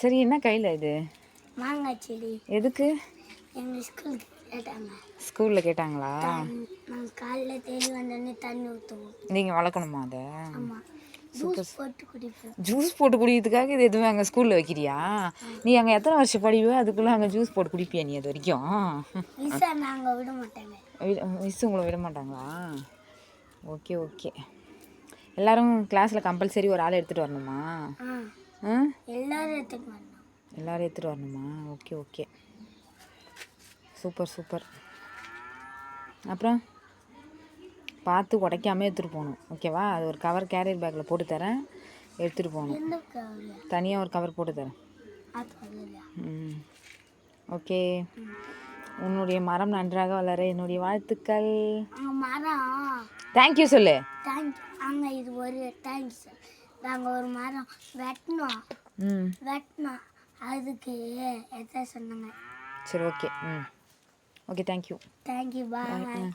சரி, என்ன கையில் இது? மாங்காய் செடி. எதுக்கு? எங்கள் ஸ்கூலுக்கு கேட்டாங்க. ஸ்கூலில் கேட்டாங்களா? நாங்கள் காலையில் தேடி வந்தோடனே தண்ணி ஊற்றுவோம். நீங்கள் வளர்க்கணுமா அதை? ஆமாம், ஜூஸ் போட்டு குடிப்போம். ஜூஸ் போட்டு குடிக்கிறதுக்காக இது எதுவும் அங்கே ஸ்கூலில் வைக்கிறியா? நீ அங்கே எத்தனை வருஷம் படிப்போ அதுக்குள்ளே அங்கே ஜூஸ் போட்டு குடிப்பியா நீ அது வரைக்கும்? மிஸ் நாங்கள் விட மாட்டாங்க. மிஸ் உங்களை விட மாட்டாங்களா? Okay okay. எல்லோரும் கிளாஸில் கம்பல்சரி ஒரு ஆள் எடுத்துகிட்டு வரணுமா? எல்லோரும் எடுத்துகிட்டு வரணும். எல்லோரும் எடுத்துகிட்டு வரணுமா? Okay okay, super super. அப்புறம் பார்த்து உடைக்காமல் எடுத்துகிட்டு போகணும், ஓகேவா? அது ஒரு கவர் கேரியர் பேக்கில் போட்டு தரேன், எடுத்துகிட்டு போகணும். தனியாக ஒரு கவர் போட்டு தரேன். ஓகே. உன்னுடைய மரம் நன்றாக வளர என்னுடைய வாழ்த்துக்கள். மரம் தேங்க்யூ சொல்லு. தேங்க்யூ. அங்கே இது ஒரு தேங்க்ஸ். நாங்கள் ஒரு மரம் வெட்டினோம். அதுக்கு எதை சொன்னாங்க? சரி, ஓகே. Okay, thank you. தேங்க்யூ, பாய்.